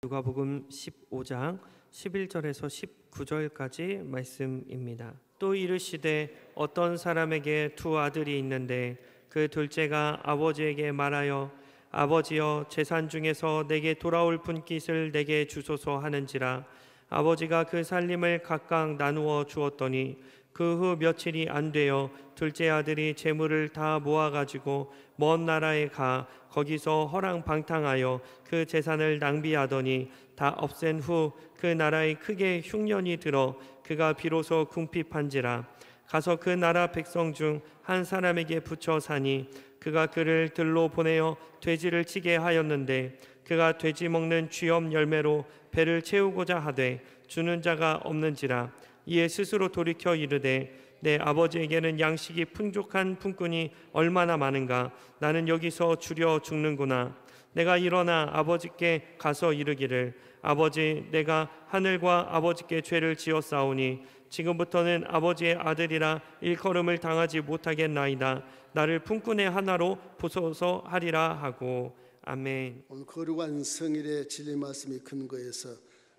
누가복음 15장 11절에서 19절까지 말씀입니다. 또 이르시되 어떤 사람에게 두 아들이 있는데 그 둘째가 아버지에게 말하여 아버지여 재산 중에서 내게 돌아올 분깃을 내게 주소서 하는지라. 아버지가 그 살림을 각각 나누어 주었더니 그 후 며칠이 안 되어 둘째 아들이 재물을 다 모아가지고 먼 나라에 가 거기서 허랑방탕하여 그 재산을 낭비하더니 다 없앤 후 그 나라에 크게 흉년이 들어 그가 비로소 궁핍한지라. 가서 그 나라 백성 중 한 사람에게 붙여 사니 그가 그를 들로 보내어 돼지를 치게 하였는데 그가 돼지 먹는 쥐염 열매로 배를 채우고자 하되 주는 자가 없는지라. 이에 스스로 돌이켜 이르되 내 아버지에게는 양식이 풍족한 품꾼이 얼마나 많은가. 나는 여기서 주려 죽는구나. 내가 일어나 아버지께 가서 이르기를 아버지 내가 하늘과 아버지께 죄를 지었사오니 지금부터는 아버지의 아들이라 일컬음을 당하지 못하겠나이다. 나를 품꾼의 하나로 부소서 하리라 하고. 아멘. 오늘 거룩한 성일의 진리 말씀이 근거해서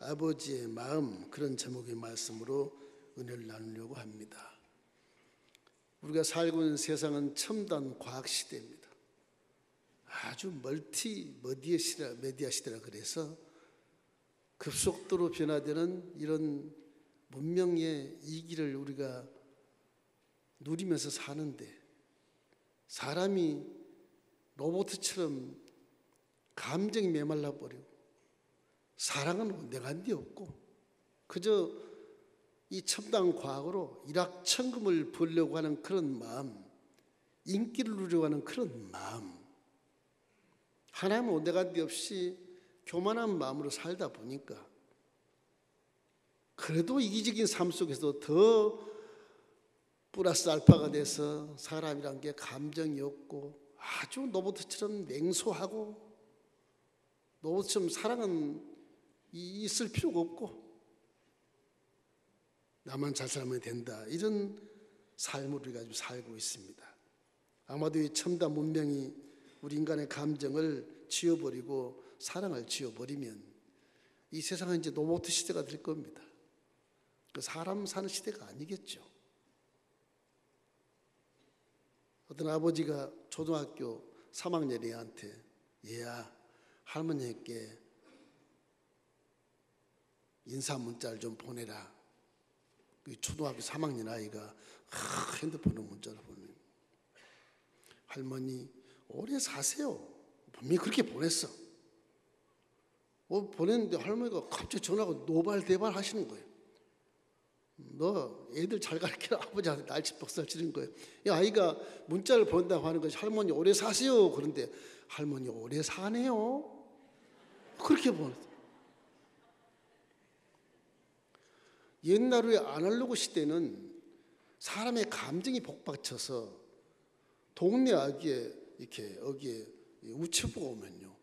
아버지의 마음, 그런 제목의 말씀으로 은혜를 나누려고 합니다. 우리가 살고 있는 세상은 첨단 과학 시대입니다. 아주 메디아 시대라 그래서 급속도로 변화되는 이런 문명의 이기를 우리가 누리면서 사는데, 사람이 로봇처럼 감정이 메말라 버리고 사랑은 온데간데 없고 그저 이 첨단 과학으로 일확천금을 벌려고 하는 그런 마음, 인기를 누리려고 하는 그런 마음, 하나님은 온데간데 없이 교만한 마음으로 살다 보니까 그래도 이기적인 삶 속에서 더 플러스 알파가 돼서 사람이란 게 감정이 없고 아주 로봇처럼 냉소하고, 로봇처럼 사랑은 있을 필요가 없고 나만 잘 살면 된다, 이런 삶을 우리가 지금 살고 있습니다. 아마도 이 첨단 문명이 우리 인간의 감정을 지워버리고 사랑을 지워버리면 이 세상은 이제 로봇 시대가 될 겁니다. 그 사람 사는 시대가 아니겠죠. 어떤 아버지가 초등학교 3학년 애한테 얘야 할머니께 인사 문자를 좀 보내라. 초등학교 3학년 아이가 핸드폰으로 문자를 보내요. 할머니 오래 사세요. 분명히 그렇게 보냈어. 보냈는데 할머니가 갑자기 전화가 노발대발 하시는 거예요. 너 애들 잘 가르쳐라. 아버지한테 날치박살 치는 거예요. 이 아이가 문자를 보낸다고 하는 것이 할머니 오래 사세요. 그런데 할머니 오래 사네요. 그렇게 보냈어요. 옛날에 아날로그 시대는 사람의 감정이 복받쳐서 동네 아기에 이렇게 여기에 우체부가 오면요,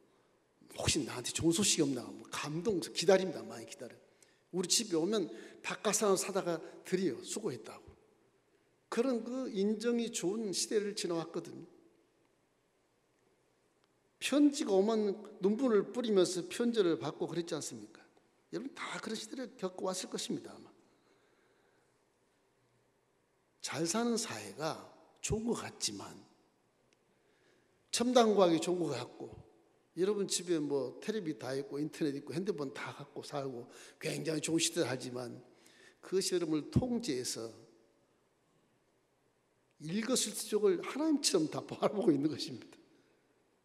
혹시 나한테 좋은 소식이 없나 감동 기다립니다. 많이 기다려. 우리 집에 오면 닭가슴살 사다가 드려요. 수고했다고. 그런 그 인정이 좋은 시대를 지나왔거든요. 편지가 오면 눈물을 뿌리면서 편지를 받고 그랬지 않습니까? 여러분 다 그런 시대를 겪어왔을 것입니다. 아마. 잘 사는 사회가 좋은 것 같지만, 첨단 과학이 좋은 것 같고, 여러분 집에 뭐 텔레비 다 있고 인터넷 있고 핸드폰 다 갖고 살고 굉장히 좋은 시대를 하지만 그것이 여러분을 통제해서 일거수일투족을 하나님처럼 다 바라보고 있는 것입니다.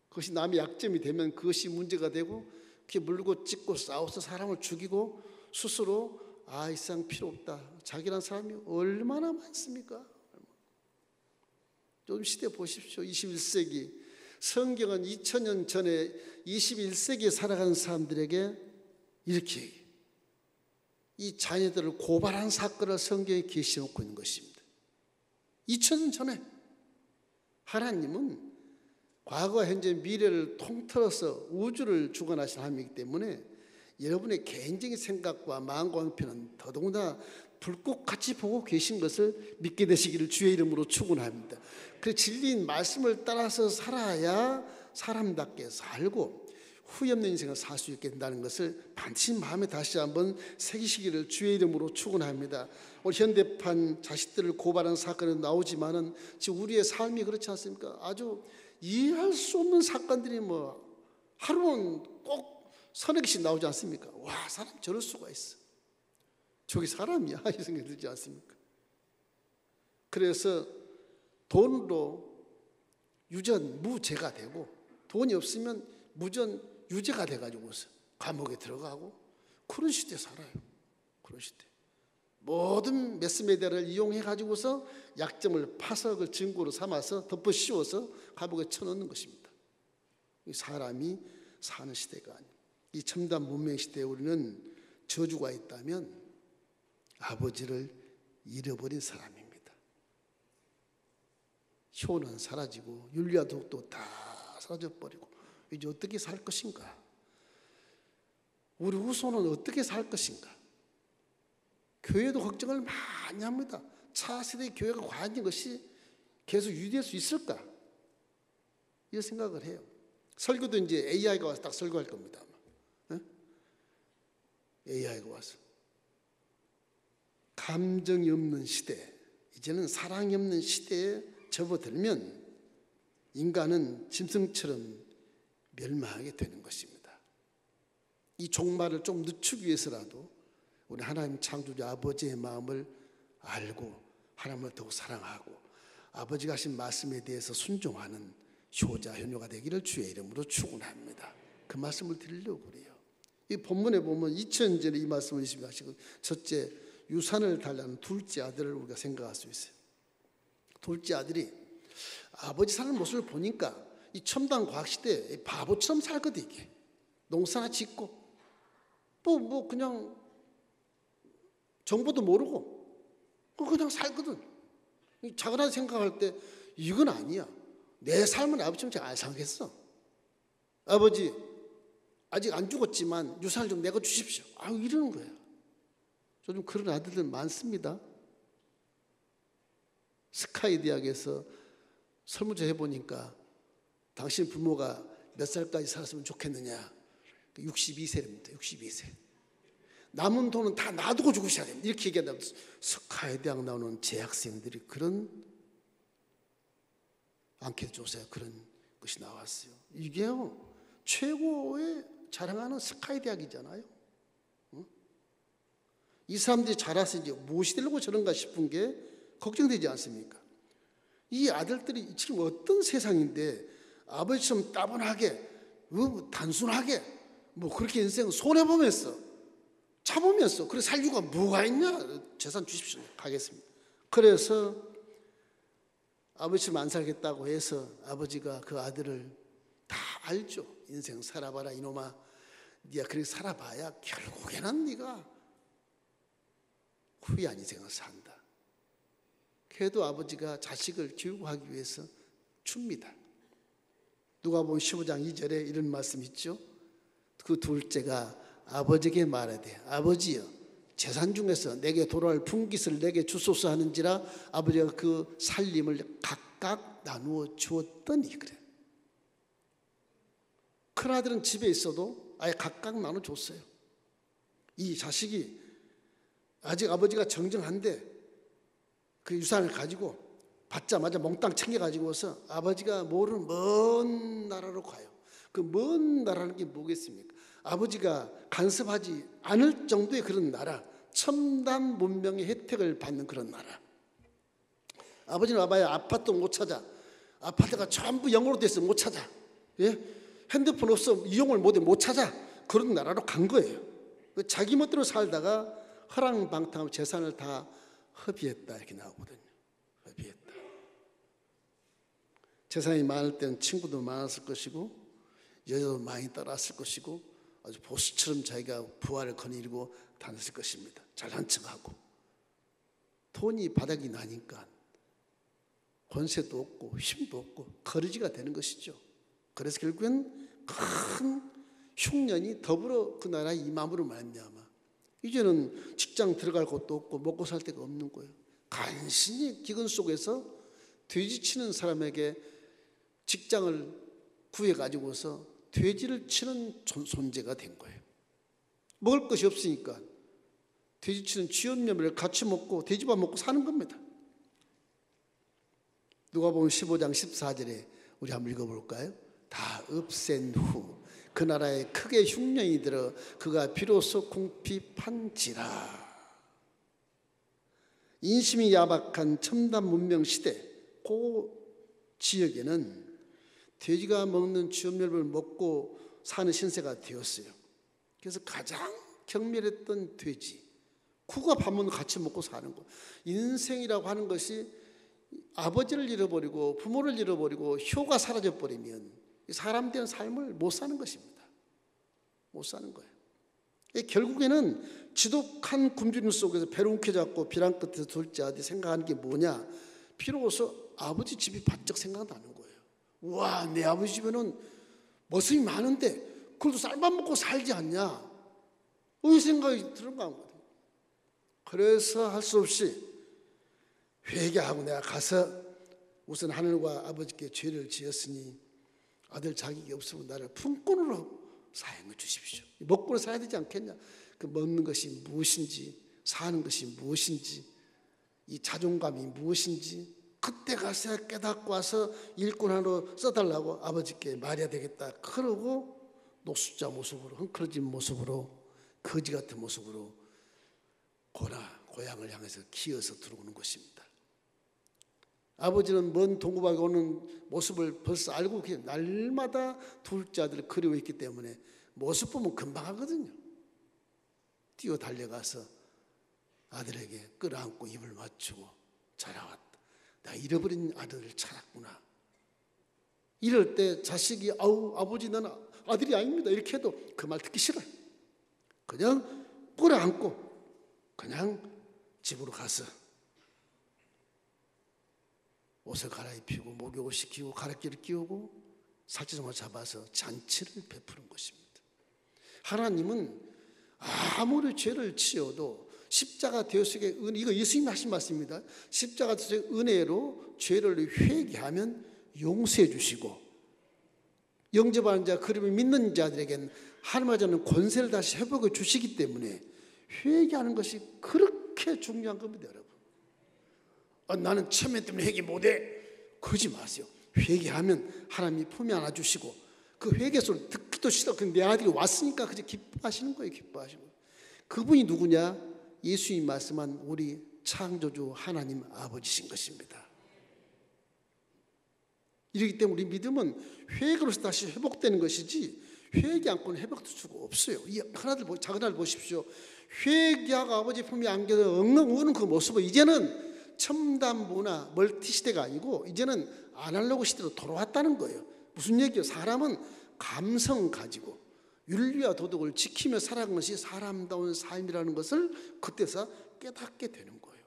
그것이 남의 약점이 되면 그것이 문제가 되고 그게 물고 찢고 싸워서 사람을 죽이고 스스로 이 세상 필요 없다, 자기란 사람이 얼마나 많습니까? 요즘 시대 보십시오. 21세기 성경은 2000년 전에 21세기에 살아가는 사람들에게 이렇게 이 자녀들을 고발한 사건을 성경에 계시놓고 있는 것입니다. 2000년 전에 하나님은 과거, 현재, 미래를 통틀어서 우주를 주관하신 하나님이기 때문에 여러분의 개인적인 생각과 마음과 형편은 더더군다나 불꽃같이 보고 계신 것을 믿게 되시기를 주의 이름으로 축원합니다. 그 진리인 말씀을 따라서 살아야 사람답게 살고 후회 없는 인생을 살 수 있게 된다는 것을 반드시 마음에 다시 한번 새기시기를 주의 이름으로 축원합니다. 오늘 현대판 자식들을 고발하는 사건이 나오지만은 지금 우리의 삶이 그렇지 않습니까? 아주 이해할 수 없는 사건들이 뭐 하루는 꼭 서너 개씩 나오지 않습니까? 와, 사람 저럴 수가 있어. 저게 사람이야 이 생각이 들지 않습니까? 그래서 돈으로 유전 무죄가 되고 돈이 없으면 무전 유죄가 돼가지고서 감옥에 들어가고 그런 시대에 살아요. 그런 시대. 모든 매스미디어를 이용해 가지고서 약점을 파서 그 증거로 삼아서 덮어 씌워서 감옥에 쳐넣는 것입니다. 이 사람이 사는 시대가 아니에요. 이 첨단 문명 시대에 우리는 저주가 있다면 아버지를 잃어버린 사람입니다. 효는 사라지고 윤리와 도덕도 다 사라져버리고 이제 어떻게 살 것인가? 우리 후손은 어떻게 살 것인가? 교회도 걱정을 많이 합니다. 차세대 교회가 과연 이것이 계속 유지될 수 있을까? 이런 생각을 해요. 설교도 이제 AI가 와서 딱 설교할 겁니다. AI가 와서 감정이 없는 시대, 이제는 사랑이 없는 시대에 접어들면 인간은 짐승처럼 멸망하게 되는 것입니다. 이 종말을 좀 늦추기 위해서라도 우리 하나님 창조자 아버지의 마음을 알고 하나님을 더욱 사랑하고 아버지가 하신 말씀에 대해서 순종하는 효자 효녀가 되기를 주의 이름으로 축원합니다. 그 말씀을 드리려고 그래요. 이 본문에 보면 2000년 전에 이 말씀을 하시고 첫째 유산을 달라는 둘째 아들을 우리가 생각할 수 있어요. 둘째 아들이 아버지 사는 모습을 보니까 이 첨단 과학 시대에 바보처럼 살거든. 이게 농사나 짓고 뭐 그냥 정보도 모르고 그냥 살거든. 작은 아들 생각할 때 이건 아니야. 내 삶은 아버지처럼 잘 안 살겠어. 아버지 아직 안 죽었지만 유산을 좀 내가 주십시오. 이러는 거야. 요즘 그런 아들들 많습니다. 스카이 대학에서 설문조 해보니까 당신 부모가 몇 살까지 살았으면 좋겠느냐? 62세입니다. 62세. 남은 돈은 다 놔두고 죽으셔야 됩니다. 이렇게 얘기한다면 스카이 대학 나오는 재학생들이 그런 앙케이트 조사에 그런 것이 나왔어요. 이게요 최고의 자랑하는 스카이 대학이잖아요. 이 사람들이 자라서 이제 무엇이 되려고 저런가 싶은 게 걱정되지 않습니까? 이 아들들이 지금 어떤 세상인데 아버지처럼 따분하게 단순하게 뭐 그렇게 인생 손해보면서 참으면서 그래 살 이유가 뭐가 있냐? 재산 주십시오. 가겠습니다. 그래서 아버지처럼 안 살겠다고 해서 아버지가 그 아들을 다 알죠. 인생 살아봐라 이놈아. 네가 그렇게 살아봐야 결국에는 네가 후회한 인생을 산다. 그래도 아버지가 자식을 교육하기 위해서 줍니다. 누가복음 15장 2절에 이런 말씀 있죠. 그 둘째가 아버지에게 말하되 아버지여 재산 중에서 내게 돌아올 분깃을 내게 주소서 하는지라 아버지가 그 살림을 각각 나누어 주었더니 그래. 큰 아들은 집에 있어도 아예 각각 나눠 줬어요. 이 자식이 아직 아버지가 정정한데 그 유산을 가지고 받자마자 몽땅 챙겨가지고서 아버지가 모르는 먼 나라로 가요. 그 먼 나라는 게 뭐겠습니까? 아버지가 간섭하지 않을 정도의 그런 나라, 첨단 문명의 혜택을 받는 그런 나라. 아버지는 와봐야 아파트 못 찾아. 아파트가 전부 영어로 돼 있어 못 찾아. 예? 핸드폰 없어 이용을 못해 못 찾아. 그런 나라로 간 거예요. 자기 멋대로 살다가 허랑방탕하고 재산을 다 허비했다 이렇게 나오거든요. 허비했다. 재산이 많을 때는 친구도 많았을 것이고 여자도 많이 따랐을 것이고 아주 보수처럼 자기가 부활을 거느리고 다녔을 것입니다. 잘난 척하고 돈이 바닥이 나니까 권세도 없고 힘도 없고 거르지가 되는 것이죠. 그래서 결국엔 큰 흉년이 더불어 그 나라에 임함으로 말미암아 이제는 직장 들어갈 곳도 없고 먹고 살 데가 없는 거예요. 간신히 기근 속에서 돼지치는 사람에게 직장을 구해가지고서 돼지를 치는 존재가 된 거예요. 먹을 것이 없으니까 돼지 치는 쥐염염을 같이 먹고 돼지밥 먹고 사는 겁니다. 누가복음 15장 14절에 우리 한번 읽어볼까요? 다 없앤 후 그 나라에 크게 흉년이 들어 그가 비로소 궁핍한지라. 인심이 야박한 첨단 문명 시대 그 지역에는 돼지가 먹는 쥐염멸을 먹고 사는 신세가 되었어요. 그래서 가장 경멸했던 돼지, 쿠가 밥 먹는 같이 먹고 사는 거. 인생이라고 하는 것이 아버지를 잃어버리고 부모를 잃어버리고 효가 사라져버리면 사람 된 삶을 못 사는 것입니다. 못 사는 거예요. 결국에는 지독한 굶주림 속에서 배를 움켜잡고 벼랑 끝에서 둘째 아들이 생각하는 게 뭐냐? 비로소 아버지 집이 바짝 생각나는 거예요. 와, 내 아버지 집에는 모습이 많은데 그래도 쌀밥 먹고 살지 않냐? 이 생각이 드는 거거든요. 그래서 할 수 없이 회개하고 내가 가서 우선 하늘과 아버지께 죄를 지었으니 아들 자격이 없으면 나를 품꾼으로 사용해 주십시오. 먹고는 살아야 되지 않겠냐? 그 먹는 것이 무엇인지, 사는 것이 무엇인지, 이 자존감이 무엇인지 그때 가서 깨닫고 와서 일꾼 하나 써달라고 아버지께 말해야 되겠다. 그러고 노숙자 모습으로, 헝클어진 모습으로, 거지 같은 모습으로 고향을 향해서 기어서 들어오는 것입니다. 아버지는 먼 동구박에 오는 모습을 벌써 알고 날마다 둘째 아들을 그리워했기 때문에 모습 보면 금방 하거든요. 뛰어 달려가서 아들에게 끌어안고 입을 맞추고 자라왔다. 내가 잃어버린 아들을 찾았구나. 이럴 때 자식이 아우 아버지 나는 아들이 아닙니다 이렇게 해도 그 말 듣기 싫어요. 그냥 끌어안고 그냥 집으로 가서 옷을 갈아입히고 목욕을 시키고 가래끼를 끼우고 살찌정을 잡아서 잔치를 베푸는 것입니다. 하나님은 아무리 죄를 지어도 십자가 대속의 은혜, 이거 예수님이 하신 말씀입니다. 십자가 대속의 은혜로 죄를 회개하면 용서해 주시고 영접하는 자, 그러면 믿는 자들에게는 하나님의 권세를 다시 회복해 주시기 때문에 회개하는 것이 그렇게 중요한 겁니다, 여러분. 나는 체면 때문에 회개 못해. 그러지 마세요. 회개하면 하나님이 품에 안아주시고 그 회개 소리 듣기도 싫어. 근데 내 아들이 왔으니까 그저 기뻐하시는 거예요. 기뻐하시는 거예요. 그분이 누구냐? 예수님 말씀한 우리 창조주 하나님 아버지신 것입니다. 이렇기 때문에 우리 믿음은 회개로서 다시 회복되는 것이지 회개 않고는 회복될 수가 없어요. 이 하나들 작은 아들 보십시오. 회개하고 아버지 품에 안겨서 엉엉 우는 그 모습은 이제는 첨단 문화 멀티 시대가 아니고 이제는 아날로그 시대로 돌아왔다는 거예요. 무슨 얘기예요? 사람은 감성 가지고 윤리와 도덕을 지키며 살아가는 것이 사람다운 삶이라는 것을 그때서 깨닫게 되는 거예요.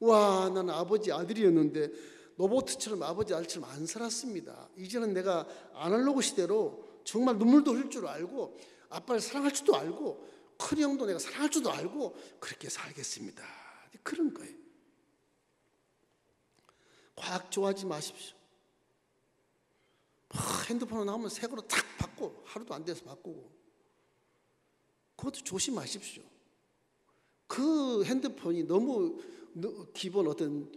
와, 나는 아버지 아들이었는데 로봇처럼 아버지 아들처럼 안 살았습니다. 이제는 내가 아날로그 시대로 정말 눈물도 흘릴 줄 알고 아빠를 사랑할 줄도 알고 큰 형도 내가 사랑할 줄도 알고 그렇게 살겠습니다. 그런 거예요. 과학 좋아하지 마십시오. 핸드폰으로 나오면 새 거로 탁 바꿔. 하루도 안 돼서 바꾸고. 그것도 조심하십시오. 그 핸드폰이 너무 기본 어떤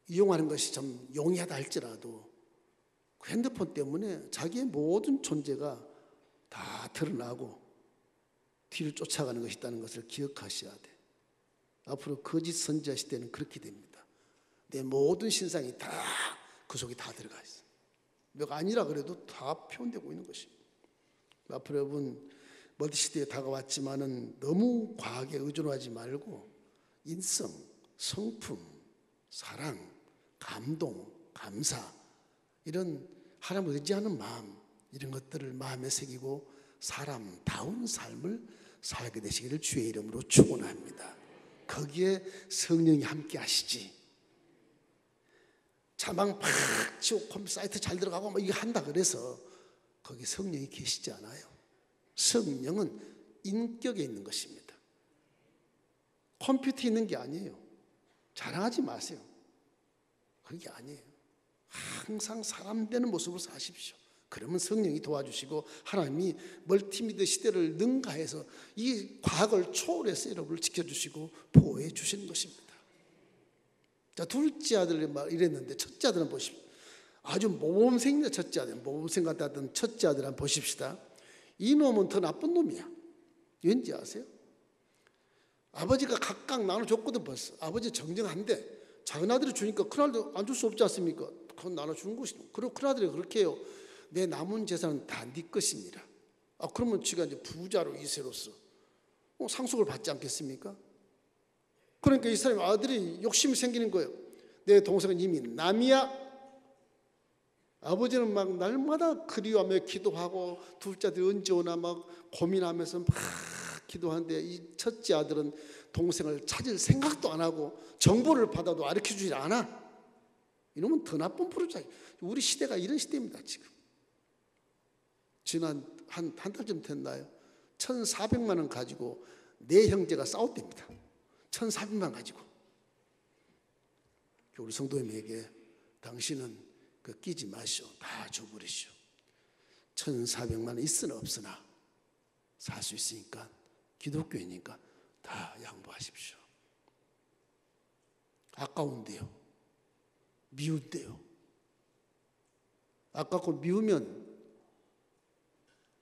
이용하는 것이 좀 용이하다 할지라도 그 핸드폰 때문에 자기의 모든 존재가 다 드러나고 뒤를 쫓아가는 것이 있다는 것을 기억하셔야 돼. 앞으로 거짓 선지자 시대는 그렇게 됩니다. 내 모든 신상이 다 그 속에 다 들어가 있어요. 몇 아니라 그래도 다 표현되고 있는 것입니다. 앞으로 여러분 멀티 시대에 다가왔지만은 너무 과학에 의존하지 말고 인성, 성품, 사랑, 감동, 감사 이런 하나님을 의지하는 마음 이런 것들을 마음에 새기고 사람다운 삶을 살게 되시기를 주의 이름으로 축원합니다. 거기에 성령이 함께 하시지. 자망 팍 치고 컴퓨터 사이트 잘 들어가고 뭐 이거 한다 그래서 거기 성령이 계시지 않아요. 성령은 인격에 있는 것입니다. 컴퓨터에 있는 게 아니에요. 자랑하지 마세요. 그게 아니에요. 항상 사람 되는 모습으로 사십시오. 그러면 성령이 도와주시고 하나님이 멀티미디어 시대를 능가해서 이 과학을 초월해서 여러분을 지켜주시고 보호해 주시는 것입니다. 자, 둘째 아들 막 이랬는데 첫째 아들은 보십시오. 아주 모범생입니다. 첫째 아들, 모범생 같았던 첫째 아들 한번 보십시다. 이 놈은 더 나쁜 놈이야. 왠지 아세요? 아버지가 각각 나눠줬거든. 벌써 아버지 정정한데 작은 아들이 주니까 큰 아들도 안 줄 수 없지 않습니까? 그건 나눠주는 것이죠. 그리고 큰 아들이 그렇게 해요. 내 남은 재산은 다 네 것이니라. 그러면 지가 이제 부자로 이세로서 상속을 받지 않겠습니까? 그러니까 이 사람의 아들이 욕심이 생기는 거예요. 내 동생은 이미 남이야. 아버지는 막 날마다 그리워하며 기도하고 둘째 아들이 언제 오나 막 고민하면서 막 기도하는데 이 첫째 아들은 동생을 찾을 생각도 안 하고 정보를 받아도 가르쳐주지 않아. 이놈은 더 나쁜 부르자. 우리 시대가 이런 시대입니다. 지금 지난 한 달쯤 됐나요? 1,400만 원 가지고 네 형제가 싸웠답니다. 1,400만 원 가지고. 우리 성도님에게 당신은 그 끼지 마시오. 다 줘버리시오. 1,400만 원 있으나 없으나 살 수 있으니까 기독교이니까 다 양보하십시오. 아까운데요. 미운데요. 아깝고 미우면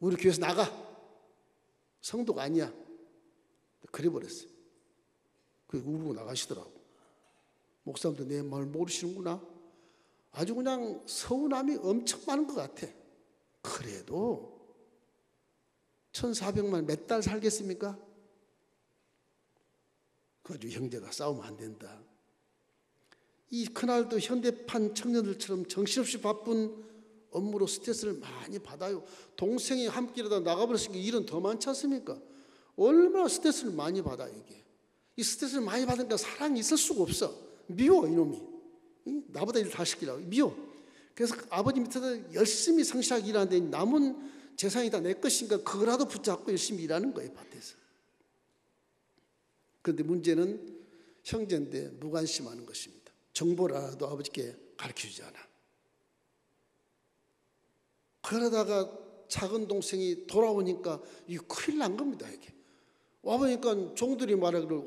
우리 교회에서 나가. 성도가 아니야. 그래 버렸어요. 그 울고 나가시더라고. 목사님도 내 말 모르시는구나. 아주 그냥 서운함이 엄청 많은 것 같아. 그래도 1,400만 몇 달 살겠습니까? 그래가지고 형제가 싸우면 안 된다. 이 그날도 현대판 청년들처럼 정신없이 바쁜 업무로 스트레스를 많이 받아요. 동생이 함께 일하다 나가버렸으니까 일은 더 많지 않습니까? 얼마나 스트레스를 많이 받아 이게. 이 스트레스를 많이 받으니까 사랑이 있을 수가 없어. 미워 이놈이. 나보다 일 다 시키려고 미워. 그래서 아버지 밑에서 열심히 성실하게 일하는데 남은 재산이 다 내 것이니까 그거라도 붙잡고 열심히 일하는 거예요. 밭에서. 그런데 문제는 형제인데 무관심하는 것입니다. 정보를 알아도 아버지께 가르쳐주지 않아. 그러다가 작은 동생이 돌아오니까 이게 큰일 난 겁니다. 이게 와보니까 종들이 말하기를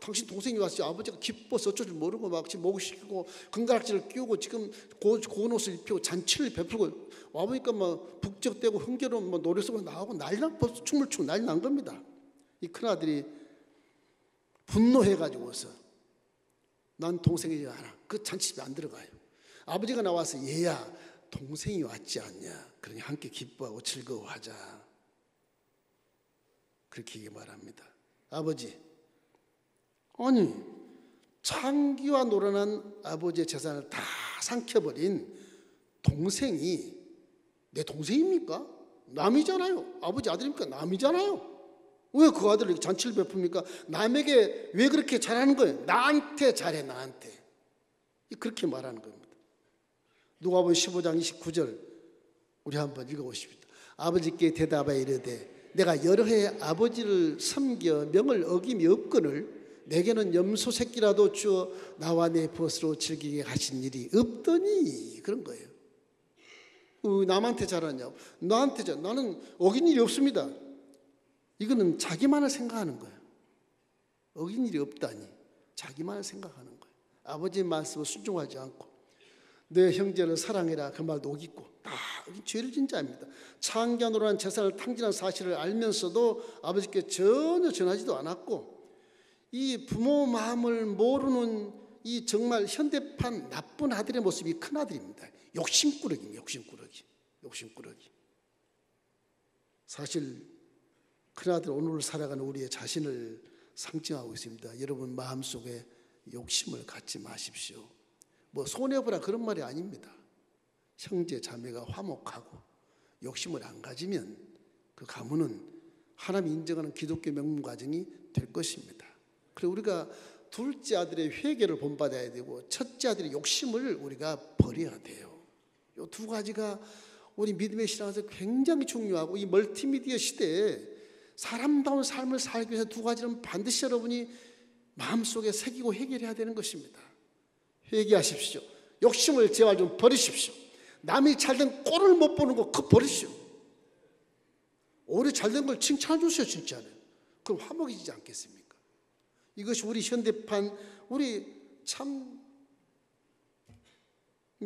당신 동생이 왔어요. 아버지가 기뻐서 어쩔 줄 모르고 막 지금 목시키고 금가락지를 끼우고 지금 고운 옷을 입히고 잔치를 베풀고 와보니까 막 북적대고 흥겨로운 뭐 노래 소리가 나오고 벌써 춤을 추고 난리 난 겁니다. 이 큰아들이 분노해가지고서 난 동생이 하나 그 잔치집에 안 들어가요. 아버지가 나와서 얘야 동생이 왔지 않냐. 그러니 함께 기뻐하고 즐거워하자. 그렇게 말합니다. 아버지, 아니 창기와 노련한 아버지의 재산을 다 삼켜버린 동생이 내 동생입니까? 남이잖아요. 아버지 아들입니까? 남이잖아요. 왜 그 아들을 이렇게 잔치를 베풉니까? 남에게 왜 그렇게 잘하는 거예요? 나한테 잘해. 나한테. 그렇게 말하는 겁니다. 누가복음 15장 29절 우리 한번 읽어보십시오. 아버지께 대답하여 이르되 내가 여러 해 아버지를 섬겨 명을 어김이 없거늘 내게는 염소 새끼라도 주어 나와 내 벗으로 즐기게 하신 일이 없더니. 그런 거예요. 남한테 잘하냐고. 나한테 잘. 나는 어긴 일이 없습니다. 이거는 자기만을 생각하는 거예요. 어긴 일이 없다니 자기만을 생각하는 거예요. 아버지의 말씀을 순종하지 않고 내 형제를 사랑해라 그 말도 어깃고 다 죄를 진 자입니다. 창기한으로한 재산을 탕진한 사실을 알면서도 아버지께 전혀 전하지도 않았고 이 부모 마음을 모르는 이 정말 현대판 나쁜 아들의 모습이 큰 아들입니다. 욕심꾸러기입니다. 욕심꾸러기. 사실 큰아들 오늘 살아가는 우리의 자신을 상징하고 있습니다. 여러분 마음속에 욕심을 갖지 마십시오. 뭐 손해보라 그런 말이 아닙니다. 형제 자매가 화목하고 욕심을 안 가지면 그 가문은 하나님이 인정하는 기독교 명문 가정이 될 것입니다. 그리고 우리가 둘째 아들의 회개를 본받아야 되고 첫째 아들의 욕심을 우리가 버려야 돼요. 이 두 가지가 우리 믿음의 신앙에서 굉장히 중요하고 이 멀티미디어 시대에 사람다운 삶을 살기 위해서 두 가지는 반드시 여러분이 마음속에 새기고 해결해야 되는 것입니다. 회개하십시오. 욕심을 제발 좀 버리십시오. 남이 잘된 꼴을 못 보는 거 그거 버리시오. 오히려 잘된 걸 칭찬해 주세요. 진짜로. 그럼 화목해지지 않겠습니까? 이것이 우리 현대판 우리 참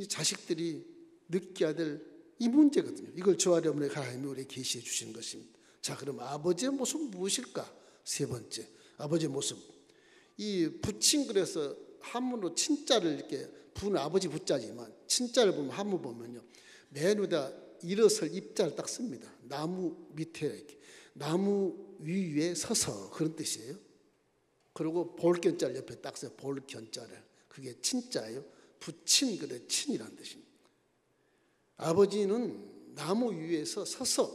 자식들이 느껴야 될 이 문제거든요. 이걸 저하려면 하나님이 우리에게 계시해 주시는 것입니다. 자, 그럼 아버지의 모습은 무엇일까? 세 번째, 아버지의 모습. 이 부친, 그래서 한문으로 친자를 이렇게 부는 아버지 부자지만 친자를 보면 한문 보면요, 맨 위에다 일어설 입자를 딱 씁니다. 나무 밑에 이렇게 나무 위에 서서 그런 뜻이에요. 그리고 볼견자를 옆에 딱 써요. 볼견자를. 그게 친자예요. 부친, 그래 친이라는 뜻입니다. 아버지는 나무 위에서 서서,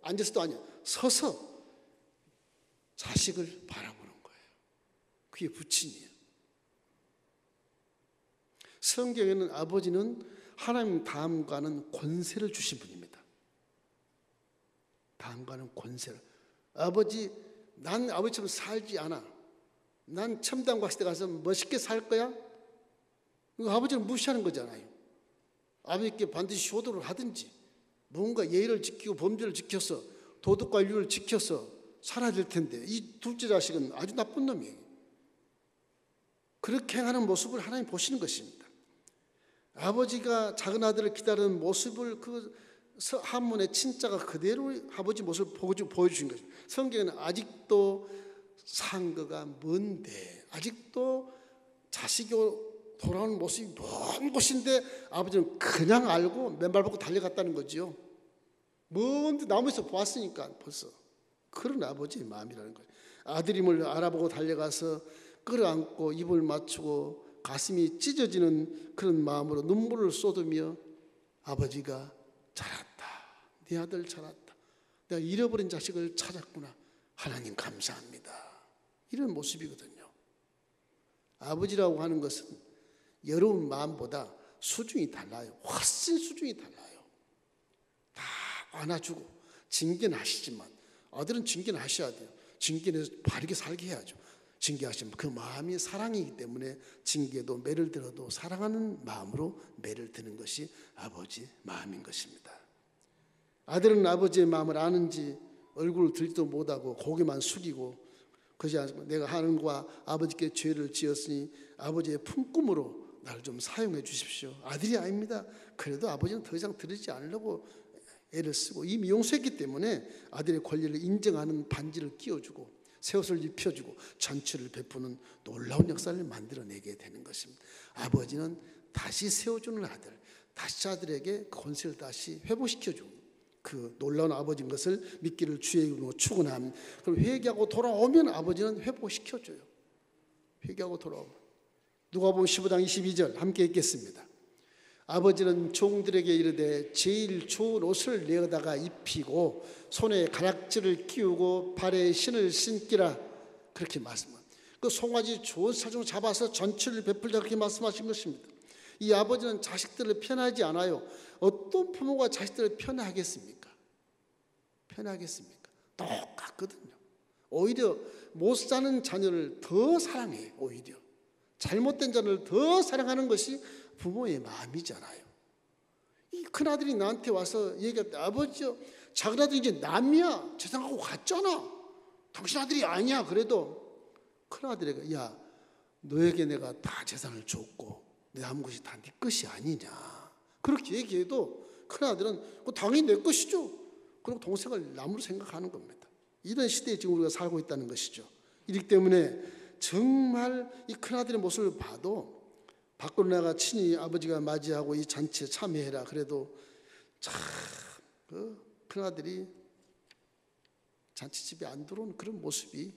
앉아서도 아니야, 서서 자식을 바라보는 거예요. 그게 부친이에요. 성경에는 아버지는 하나님 다음과는 권세를 주신 분입니다. 다음과는 권세를. 아버지, 난 아버지처럼 살지 않아. 난 첨단 과시대 가서 멋있게 살 거야? 이거 아버지는 무시하는 거잖아요. 아버지께 반드시 효도를 하든지 뭔가 예의를 지키고 범죄를 지켜서 도덕과 윤리를 지켜서 살아야 될 텐데 이 둘째 자식은 아주 나쁜 놈이에요. 그렇게 행하는 모습을 하나님 보시는 것입니다. 아버지가 작은 아들을 기다리는 모습을 그 한문의 친자가 그대로 아버지 모습을 보여주신 것입니다. 성경에는 아직도 상거가 먼데, 아직도 자식이 돌아오는 모습이 먼 곳인데 아버지는 그냥 알고 맨발 벗고 달려갔다는 거지요. 먼데 나무에서 보았으니까 벌써. 그런 아버지의 마음이라는 거예요. 아들임을 알아보고 달려가서 끌어안고 입을 맞추고 가슴이 찢어지는 그런 마음으로 눈물을 쏟으며 아버지가 잘했다. 네 아들 잘했다. 내가 잃어버린 자식을 찾았구나. 하나님 감사합니다. 이런 모습이거든요. 아버지라고 하는 것은 여러분 마음보다 수준이 달라요. 훨씬 수준이 달라요. 다 안아주고 징계는 하시지만 아들은 징계는 하셔야 돼요. 징계는 바르게 살게 해야죠. 징계하시면 그 마음이 사랑이기 때문에 징계도 매를 들어도 사랑하는 마음으로 매를 드는 것이 아버지 마음인 것입니다. 아들은 아버지의 마음을 아는지 얼굴을 들지도 못하고 고개만 숙이고 그러지 않고 내가 하나님과 아버지께 죄를 지었으니 아버지의 품꿈으로 나를 좀 사용해 주십시오. 아들이 아닙니다. 그래도 아버지는 더 이상 들으지 않으려고 애를 쓰고 이미 용서했기 때문에 아들의 권리를 인정하는 반지를 끼워주고 새 옷을 입혀주고 잔치를 베푸는 놀라운 역사를 만들어내게 되는 것입니다. 아버지는 다시 세워주는 아들, 다시 아들에게 권세를 다시 회복시켜주는 그 놀라운 아버지인 것을 믿기를 주의 이름으로 축원함. 그럼 회개하고 돌아오면 아버지는 회복시켜줘요. 회개하고 돌아오면. 누가복음 15장 22절 함께 읽겠습니다. 아버지는 종들에게 이르되 제일 좋은 옷을 내어다가 입히고 손에 가락지를 끼우고 발에 신을 신기라 그렇게 말씀합니다. 그 송아지 좋은 사정을 잡아서 전치를 베풀자 그렇게 말씀하신 것입니다. 이 아버지는 자식들을 편하지 않아요. 어떤 부모가 자식들을 편하겠습니까? 편하겠습니까? 똑같거든요. 오히려 못 사는 자녀를 더 사랑해. 오히려 잘못된 자녀를 더 사랑하는 것이 부모의 마음이잖아요. 이 큰아들이 나한테 와서 얘기할 때 아버지요, 작은 아들이 이제 남이야. 재산하고 갔잖아. 당신 아들이 아니야. 그래도 큰아들에게 야, 너에게 내가 다 재산을 줬고 내 남은 것이 다 네 것이 아니냐. 그렇게 얘기해도 큰아들은 당연히 내 것이죠. 그리고 동생을 남으로 생각하는 겁니다. 이런 시대에 지금 우리가 살고 있다는 것이죠. 이렇기 때문에 정말 이 큰아들의 모습을 봐도 밖으로 나가 친히 아버지가 맞이하고 이 잔치에 참여해라. 그래도 참 그 큰아들이 잔치집에 안 들어오는 그런 모습이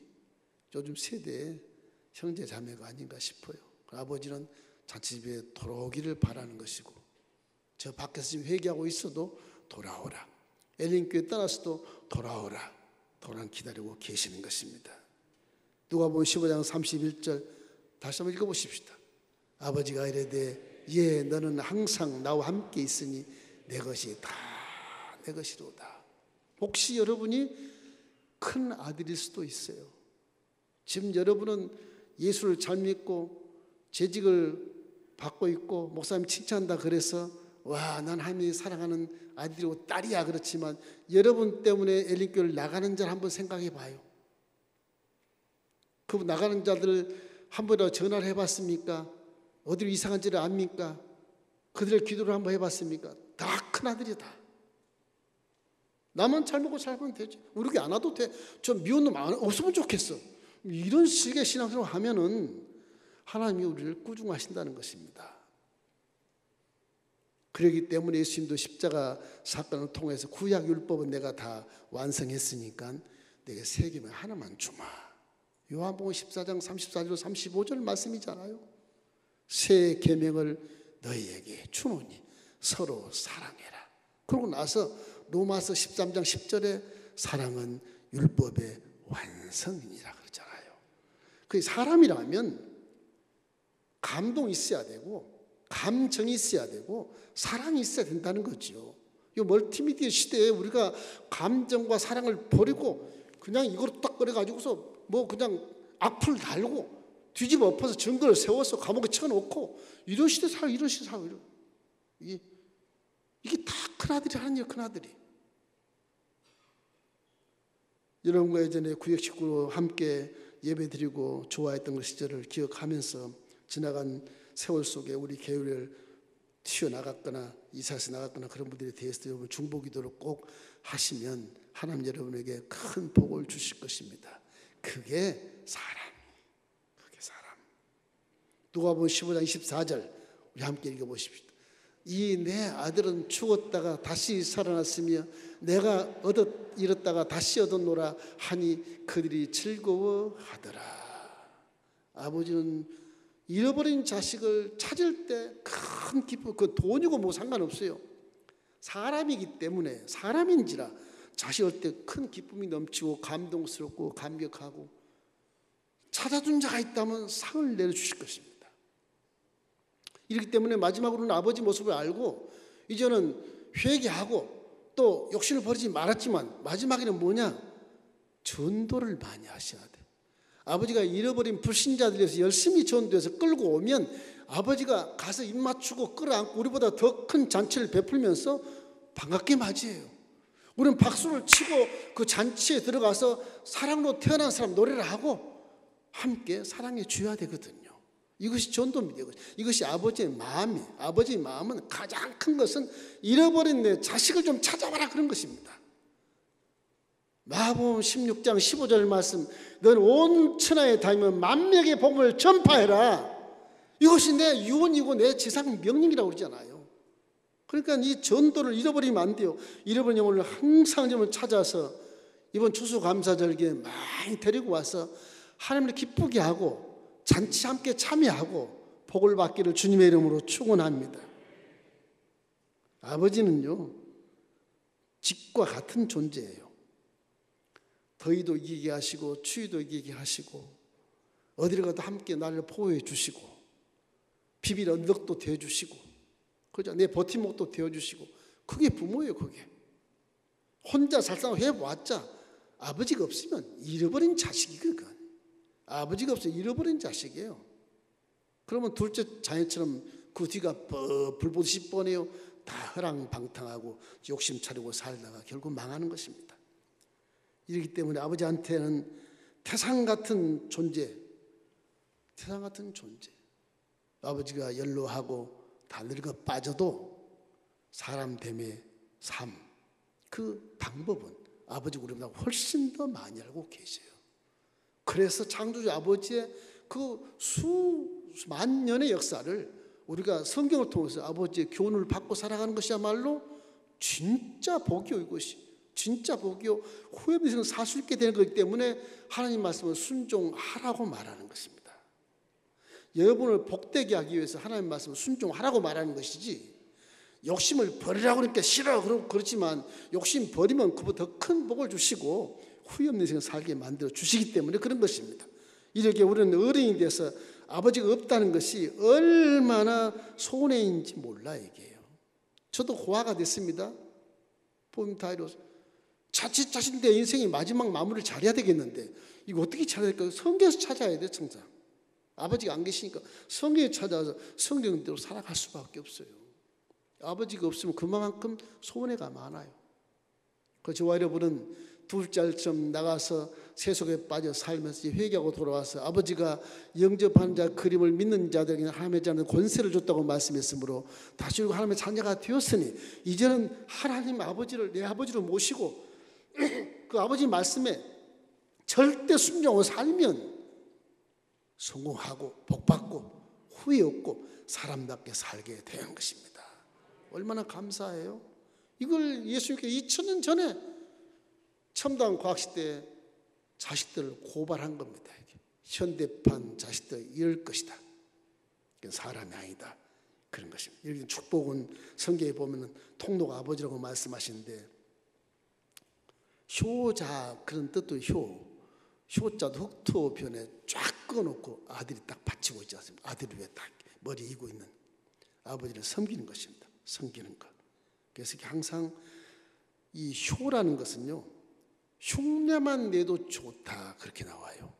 요즘 세대의 형제 자매가 아닌가 싶어요. 아버지는 잔치집에 돌아오기를 바라는 것이고 저 밖에서 지금 회개하고 있어도 돌아오라. 엘린교회 떠나서도 돌아오라. 돌아오는 기다리고 계시는 것입니다. 누가복음 15장 31절 다시 한번 읽어보십시다. 아버지가 이르되 예 너는 항상 나와 함께 있으니 내 것이 다 내 것이로다. 혹시 여러분이 큰 아들일 수도 있어요. 지금 여러분은 예수를 잘 믿고 재직을 받고 있고 목사님 칭찬한다 그래서 와, 난 하나님이 사랑하는 아들이고 딸이야. 그렇지만 여러분 때문에 엘린교회를 나가는 자를 한번 생각해 봐요. 그 나가는 자들 한 번이라도 전화를 해봤습니까? 어디로 이상한지를 압니까? 그들의 기도를 한번 해봤습니까? 다 큰아들이다. 나만 잘 먹고 살면 되지. 우리 교회 안 와도 돼. 저 미운 놈 없으면 좋겠어. 이런 식의 신앙생활을 하면은 하나님이 우리를 꾸중하신다는 것입니다. 그렇기 때문에 예수님도 십자가 사건을 통해서 구약 율법은 내가 다 완성했으니까 내게 새 계명 하나만 주마. 요한복음 14장 34절 35절 말씀이잖아요. 새 계명을 너희에게 주노니 서로 사랑해라. 그러고 나서 로마서 13장 10절에 사랑은 율법의 완성이니라 그러잖아요. 그 사람이라면 감동이 있어야 되고 감정이 있어야 되고 사랑이 있어야 된다는 거죠. 이 멀티미디어 시대에 우리가 감정과 사랑을 버리고 그냥 이걸 딱 꺼내가지고서 뭐 그냥 악플 달고 뒤집어 엎어서 증거를 세워서 감옥에 쳐놓고 이런 시대 살고 이런 시대 살고 이게 다 큰아들이 하는 일 큰아들이. 여러분과 예전에 구역 식구로 함께 예배드리고 좋아했던 그 시절을 기억하면서 지나간 세월 속에 우리 교회를 튀어나갔거나 이사해서 나갔거나 그런 분들에 대해서 여러분 중보기도를 꼭 하시면 하나님 여러분에게 큰 복을 주실 것입니다. 그게 사람. 누가복음 15장 24절 우리 함께 읽어보십시오. 이 내 아들은 죽었다가 다시 살아났으며 내가 잃었다가 다시 얻었노라 하니 그들이 즐거워하더라. 아버지는 잃어버린 자식을 찾을 때 큰 기쁨, 그 돈이고 뭐 상관없어요. 사람이기 때문에 사람인지라 자식을 때 큰 기쁨이 넘치고 감동스럽고 감격하고 찾아준 자가 있다면 상을 내려주실 것입니다. 이렇기 때문에 마지막으로는 아버지 모습을 알고 이제는 회개하고 또 욕심을 버리지 말았지만 마지막에는 뭐냐? 전도를 많이 하셔야 돼. 아버지가 잃어버린 불신자들에서 열심히 전도해서 끌고 오면 아버지가 가서 입 맞추고 끌어안고 우리보다 더 큰 잔치를 베풀면서 반갑게 맞이해요. 우리는 박수를 치고 그 잔치에 들어가서 사랑으로 태어난 사람 노래를 하고 함께 사랑해 줘야 되거든요. 이것이 전도입니다. 이것이 아버지의 마음이에요. 아버지의 마음은 가장 큰 것은 잃어버린 내 자식을 좀 찾아봐라 그런 것입니다. 마가복음 16장 15절 말씀, 넌 온 천하에 다니며 만명의 복음을 전파해라. 이것이 내 유언이고 내 지상 명령이라고 그러잖아요. 그러니까 이 전도를 잃어버리면 안 돼요. 잃어버린 영혼을 항상 좀 찾아서 이번 추수감사절기에 많이 데리고 와서 하나님을 기쁘게 하고 잔치 함께 참여하고 복을 받기를 주님의 이름으로 축원합니다. 아버지는요, 집과 같은 존재예요. 더위도 이기게 하시고 추위도 이기게 하시고 어디를 가도 함께 나를 보호해 주시고 비빌 언덕도 되어주시고 그죠? 내 버팀목도 되어주시고 그게 부모예요. 그게 혼자 살상 해봤자 아버지가 없으면 잃어버린 자식이거든. 아버지가 없어 잃어버린 자식이에요. 그러면 둘째 자녀처럼 그 뒤가 불보듯이 뻔해요. 다 허랑방탕하고 욕심 차리고 살다가 결국 망하는 것입니다. 이렇기 때문에 아버지한테는 태산 같은 존재, 아버지가 연로하고 다 늙어 빠져도 사람 됨의 삶, 그 방법은 아버지가 우리보다 훨씬 더 많이 알고 계세요. 그래서 창조주 아버지의 그 수만 년의 역사를 우리가 성경을 통해서 아버지의 교훈을 받고 살아가는 것이야말로 진짜 복이요. 이것이 진짜 복이요. 후에 비해서는 살 수 있게 되는 것이기 때문에 하나님 말씀을 순종하라고 말하는 것입니다. 여러분을 복되게 하기 위해서 하나님 말씀을 순종하라고 말하는 것이지 욕심을 버리라고 그러니까 싫어 그렇지만 욕심 버리면 그보다 더 큰 복을 주시고 후회 없는 인생을 살게 만들어 주시기 때문에 그런 것입니다. 이렇게 우리는 어른이 돼서 아버지가 없다는 것이 얼마나 손해인지 몰라 얘기해요. 저도 고아가 됐습니다. 봄타이로 자칫 내 인생의 마지막 마무리를 잘해야 되겠는데 이거 어떻게 찾아야 될까요? 성경에서 찾아야 돼. 항상 아버지가 안 계시니까 성경에 찾아서 성경대로 살아갈 수밖에 없어요. 아버지가 없으면 그만큼 손해가 많아요. 그 저와 여러분은 둘째 알처럼 나가서 세속에 빠져 살면서 회개하고 돌아와서 아버지가 영접하는 자 그림을 믿는 자들에게 하나님의 자는 권세를 줬다고 말씀했으므로 다시 하나님의 자녀가 되었으니 이제는 하나님 아버지를 내 아버지로 모시고 그 아버지 말씀에 절대 순종하고 살면 성공하고 복받고 후회 없고 사람답게 살게 되는 것입니다. 얼마나 감사해요. 이걸 예수님께 2000년 전에 첨단 과학시대에 자식들을 고발한 겁니다. 현대판 자식들 이럴 것이다. 사람이 아니다. 그런 것입니다. 여기 축복은 성경에 보면 통로가 아버지라고 말씀하시는데 효자 그런 뜻도 효자도 흑토편에 쫙 꺼놓고 아들이 딱 받치고 있지 않습니까? 아들이 왜 딱 머리 이고 있는 아버지를 섬기는 것입니다. 섬기는 것. 그래서 항상 이 효라는 것은요, 흉내만 내도 좋다 그렇게 나와요.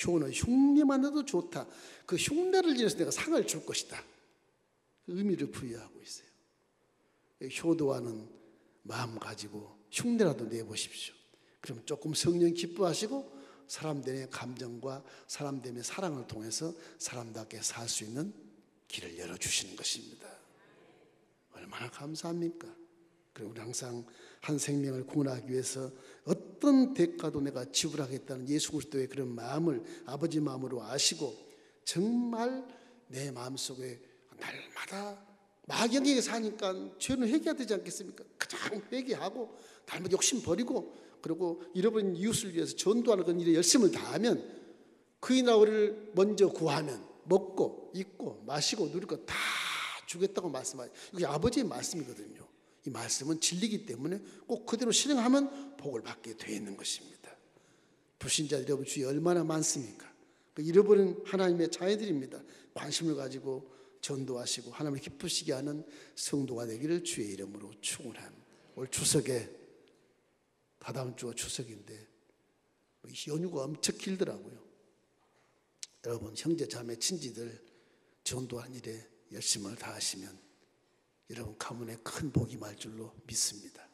효는 흉내만 내도 좋다. 그 흉내를 지내서 내가 상을 줄 것이다. 그 의미를 부여하고 있어요. 효도하는 마음 가지고 흉내라도 내보십시오. 그럼 조금 성령 기뻐하시고 사람들의 감정과 사람들의 사랑을 통해서 사람답게 살 수 있는 길을 열어주시는 것입니다. 얼마나 감사합니까? 그리고 우리 항상 한 생명을 구원하기 위해서 어떤 대가도 내가 지불하겠다는 예수 그리스도의 그런 마음을 아버지 마음으로 아시고 정말 내 마음속에 날마다 막연하게 사니까 죄는 회개해야 되지 않겠습니까? 가장 회개하고 날마다 욕심 버리고 그리고 잃어버린 이웃을 위해서 전도하는 그런 일에 열심을 다하면 그의 나라를 먼저 구하면 먹고 입고 마시고 누릴 거 다 주겠다고 말씀하죠. 이게 아버지의 말씀이거든요. 이 말씀은 진리이기 때문에 꼭 그대로 실행하면 복을 받게 되어 있는 것입니다. 불신자 여러분 주위 얼마나 많습니까? 잃어버린 하나님의 자녀들입니다. 관심을 가지고 전도하시고 하나님을 기쁘시게 하는 성도가 되기를 주의 이름으로 축원합니다. 올 추석에 다다음 주가 추석인데 연휴가 엄청 길더라고요. 여러분 형제 자매 친지들 전도하는 일에 열심을 다하시면 여러분 가문에 큰 복이 말 줄로 믿습니다.